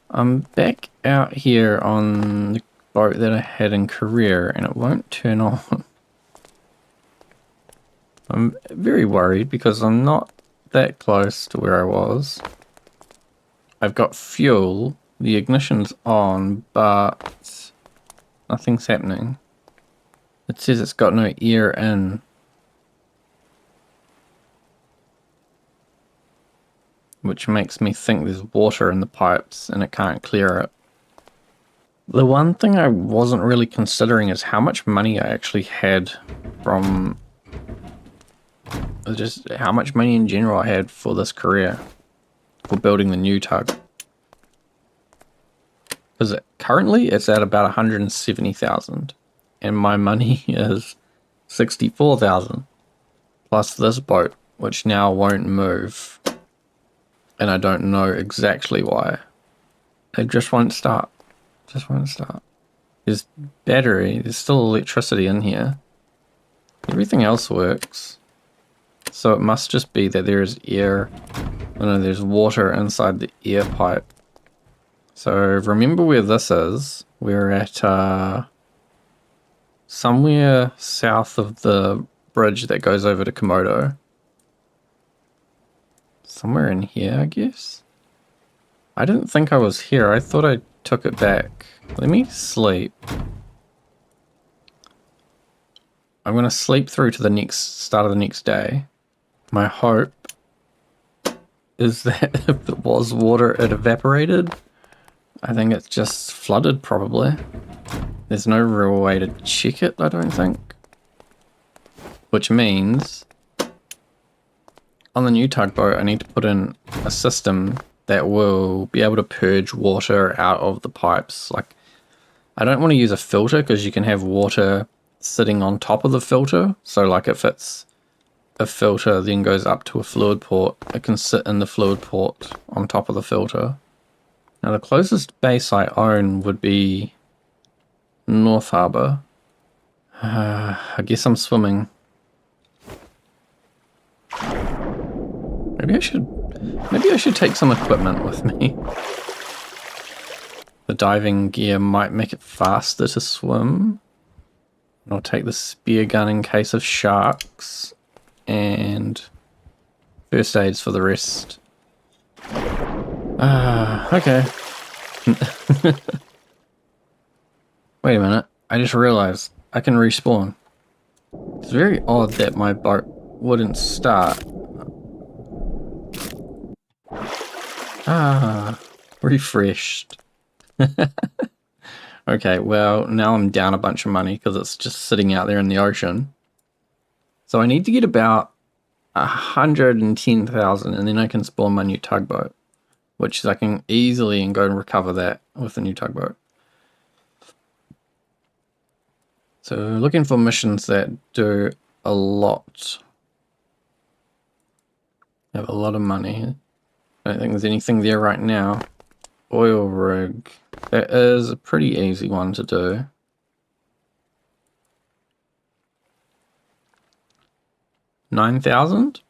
I'm back out here on the boat that I had in Korea and it won't turn on. I'm very worried because I'm not that close to where I was. I've got fuel, the ignition's on, but nothing's happening. It says it's got no air in. Which makes me think there's water in the pipes and it can't clear it. The one thing I wasn't really considering is how much money I actually had from... just how much money in general I had for this career. For building the new tug. Because currently it's at about 170,000. And my money is 64,000. Plus this boat, which now won't move. And I don't know exactly why. It just won't start. Just won't start. There's battery, there's still electricity in here. Everything else works. So it must just be that there is air. Oh no, there's water inside the air pipe. So remember where this is. We're at somewhere south of the bridge that goes over to Komodo. Somewhere in here, I guess. I didn't think I was here. I thought I took it back. Let me sleep. I'm going to sleep through to the start of the next day. My hope is that if it was water, it evaporated. I think it's just flooded, probably. There's no real way to check it, I don't think. Which means... on the new tugboat, I need to put in a system that will be able to purge water out of the pipes. Like, I don't want to use a filter because you can have water sitting on top of the filter. So like if it's a filter then goes up to a fluid port, it can sit in the fluid port on top of the filter. Now the closest base I own would be North Harbour. I guess I'm swimming. Maybe I should take some equipment with me. The diving gear might make it faster to swim. And I'll take the spear gun in case of sharks. And first aids for the rest. Okay. Wait a minute. I just realized I can respawn. It's very odd that my boat wouldn't start. Refreshed. Okay, well, now I'm down a bunch of money because it's just sitting out there in the ocean. So I need to get about 110,000 and then I can spawn my new tugboat. Which I can easily go and recover that with the new tugboat. So looking for missions that do a lot. Have a lot of money. I don't think there's anything there right now. Oil rig. That is a pretty easy one to do. $9,000?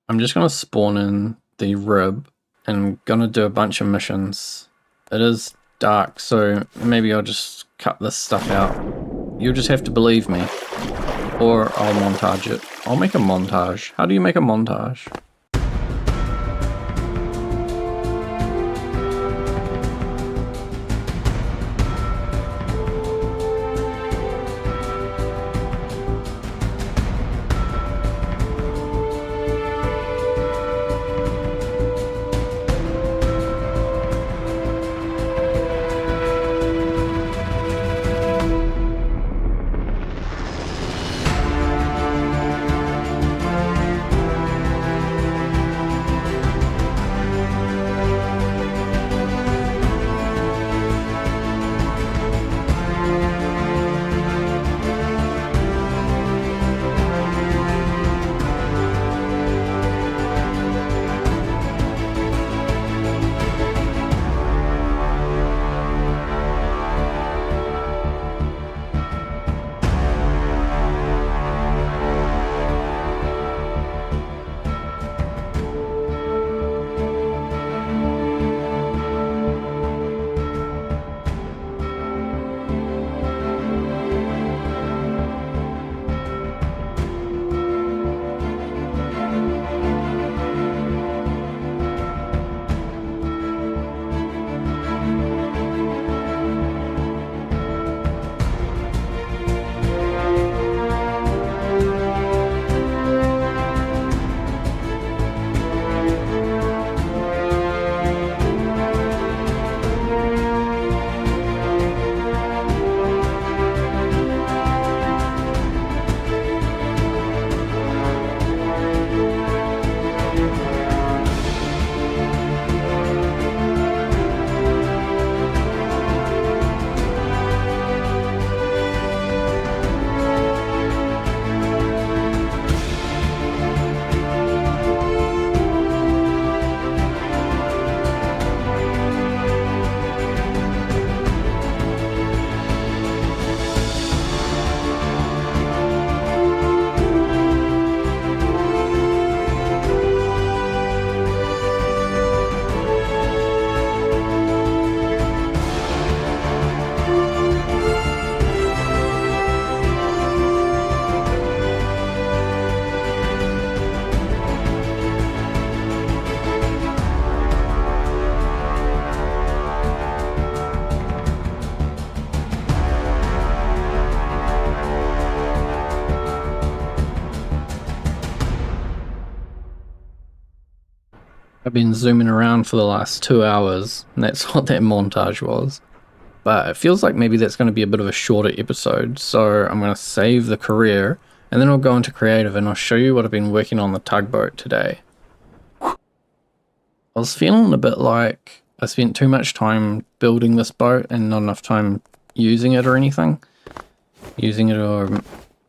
I'm just going to spawn in the rib and I'm going to do a bunch of missions. It is dark, so maybe I'll just cut this stuff out. You'll just have to believe me. Or I'll montage it. I'll make a montage. How do you make a montage? I've been zooming around for the last 2 hours, and that's what that montage was. But it feels like maybe that's going to be a bit of a shorter episode, so I'm going to save the career, and then I'll go into creative and I'll show you what I've been working on the tugboat today. I was feeling a bit like I spent too much time building this boat and not enough time using it or anything. Using it or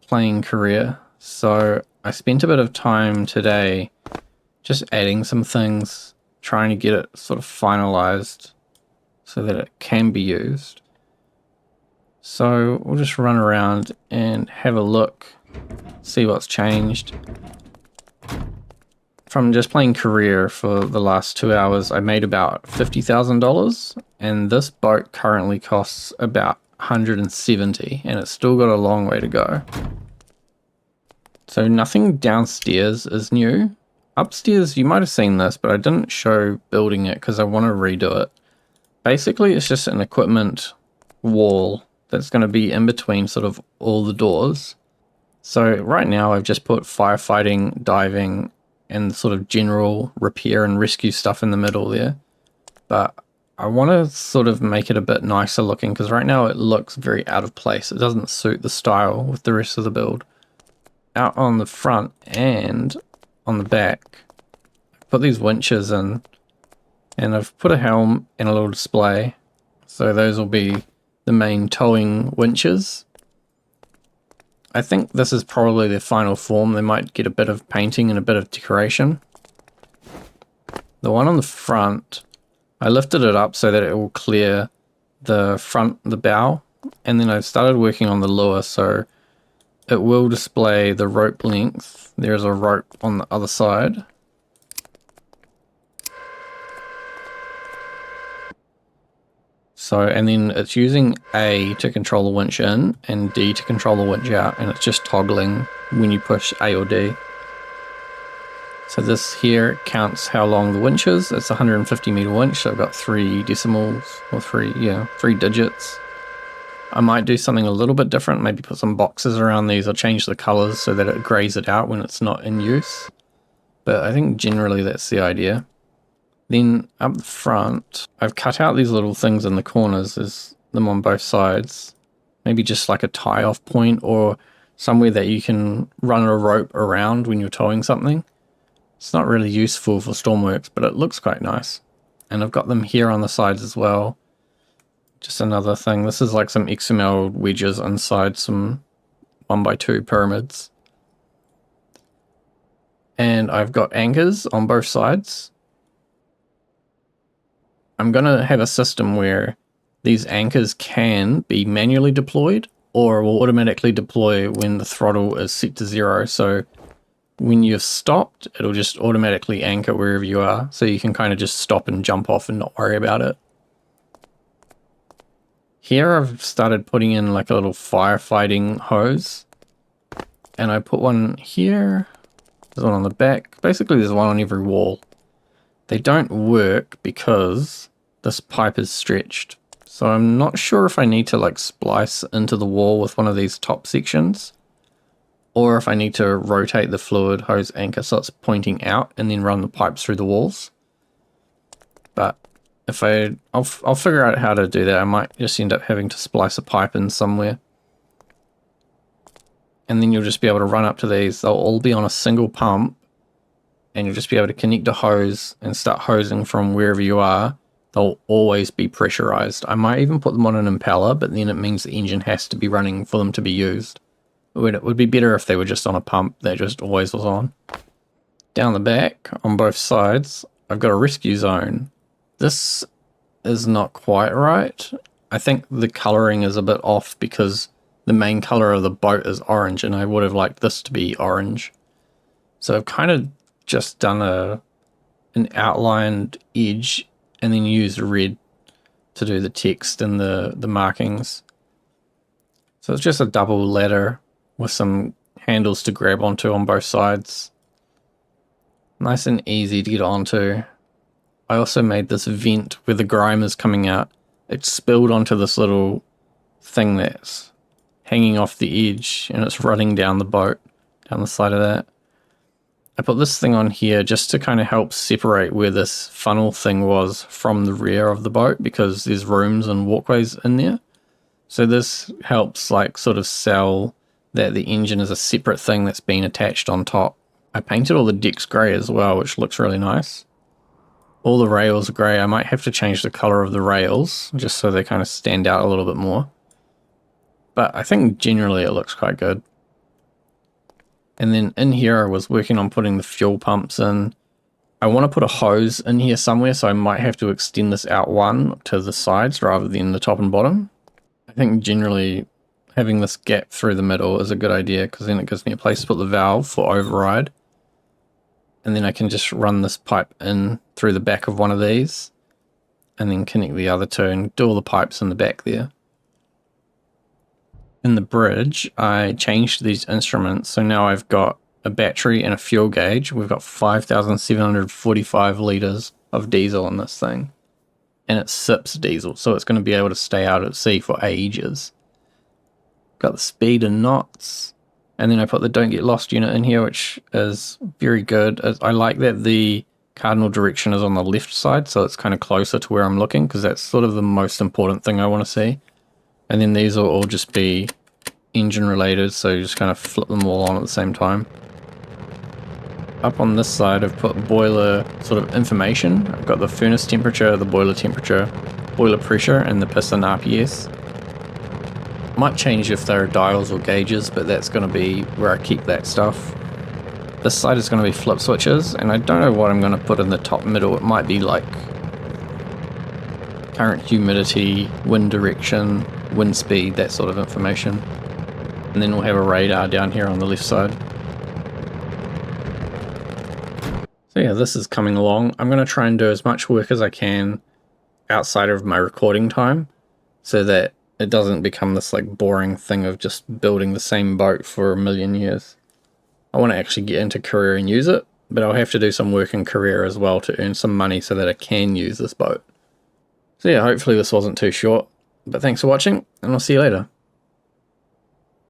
playing career. So I spent a bit of time today just adding some things, trying to get it sort of finalized so that it can be used. So we'll just run around and have a look, see what's changed. From just playing career for the last 2 hours, I made about $50,000, and this boat currently costs about 170, and it's still got a long way to go. So nothing downstairs is new. Upstairs, you might have seen this, but I didn't show building it because I want to redo it. Basically, it's just an equipment wall that's going to be in between sort of all the doors. So right now I've just put firefighting, diving, and sort of general repair and rescue stuff in the middle there. But I want to sort of make it a bit nicer looking because right now it looks very out of place. It doesn't suit the style with the rest of the build. Out on the front and on the back, I put these winches in, and I've put a helm and a little display. So those will be the main towing winches. I think this is probably their final form. They might get a bit of painting and a bit of decoration. The one on the front, I lifted it up so that it will clear the front, the bow, and then I started working on the lure, so it will display the rope length. There's a rope on the other side. So, and then it's using A to control the winch in and D to control the winch out, and it's just toggling when you push A or D. So this here counts how long the winch is. It's a 150 meter winch, so I've got 3 decimals, or 3 digits. I might do something a little bit different, maybe put some boxes around these or change the colors so that it grays it out when it's not in use. But I think generally that's the idea. Then up front, I've cut out these little things in the corners, there's them on both sides. Maybe just like a tie-off point or somewhere that you can run a rope around when you're towing something. It's not really useful for Stormworks, but it looks quite nice. And I've got them here on the sides as well. Just another thing, this is like some XML wedges inside some 1x2 pyramids. And I've got anchors on both sides. I'm going to have a system where these anchors can be manually deployed or will automatically deploy when the throttle is set to 0. So when you've stopped, it'll just automatically anchor wherever you are. So you can kind of just stop and jump off and not worry about it. Here I've started putting in like a little firefighting hose. And I put one here. There's one on the back. Basically there's one on every wall. They don't work because this pipe is stretched. So I'm not sure if I need to like splice into the wall with one of these top sections, or if I need to rotate the fluid hose anchor so it's pointing out and then run the pipes through the walls. But if I'll figure out how to do that. I might just end up having to splice a pipe in somewhere. And then you'll just be able to run up to these. They'll all be on a single pump. And you'll just be able to connect a hose and start hosing from wherever you are. They'll always be pressurized. I might even put them on an impeller, but then it means the engine has to be running for them to be used. It would be better if they were just on a pump that just always was on. Down the back, on both sides, I've got a rescue zone. This is not quite right. I think the coloring is a bit off because the main color of the boat is orange, and I would have liked this to be orange. So I've kind of just done an outlined edge and then used red to do the text and the markings. So it's just a double ladder with some handles to grab onto on both sides. Nice and easy to get onto. I also made this vent where the grime is coming out. It's spilled onto this little thing that's hanging off the edge and it's running down the boat, down the side of that. I put this thing on here just to kind of help separate where this funnel thing was from the rear of the boat, because there's rooms and walkways in there. So this helps like sort of sell that the engine is a separate thing that's been attached on top. I painted all the decks grey as well, which looks really nice. All the rails are grey. I might have to change the colour of the rails just so they kind of stand out a little bit more. But I think generally it looks quite good. And then in here I was working on putting the fuel pumps in. I want to put a hose in here somewhere, so I might have to extend this out one to the sides rather than the top and bottom. I think generally having this gap through the middle is a good idea, because then it gives me a place to put the valve for override. And then I can just run this pipe in through the back of one of these and then connect the other two and do all the pipes in the back there. In the bridge, I changed these instruments, so now I've got a battery and a fuel gauge. We've got 5,745 litres of diesel in this thing. And it sips diesel, so it's going to be able to stay out at sea for ages. Got the speed in knots. And then I put the don't get lost unit in here, which is very good. I like that the cardinal direction is on the left side, so it's kind of closer to where I'm looking, because that's sort of the most important thing I want to see. And then these will all just be engine related, so you just kind of flip them all on at the same time. Up on this side I've put boiler sort of information. I've got the furnace temperature, the boiler temperature, boiler pressure, and the piston RPS. Might change if there are dials or gauges, but that's going to be where I keep that stuff. This side is going to be flip switches, and I don't know what I'm going to put in the top middle. It might be like current humidity, wind direction, wind speed, that sort of information. And then we'll have a radar down here on the left side. So yeah, this is coming along. I'm going to try and do as much work as I can outside of my recording time, so that it doesn't become this like boring thing of just building the same boat for a million years. I want to actually get into career and use it, but I'll have to do some work in career as well to earn some money so that I can use this boat. So yeah, hopefully this wasn't too short, but thanks for watching, and I'll see you later.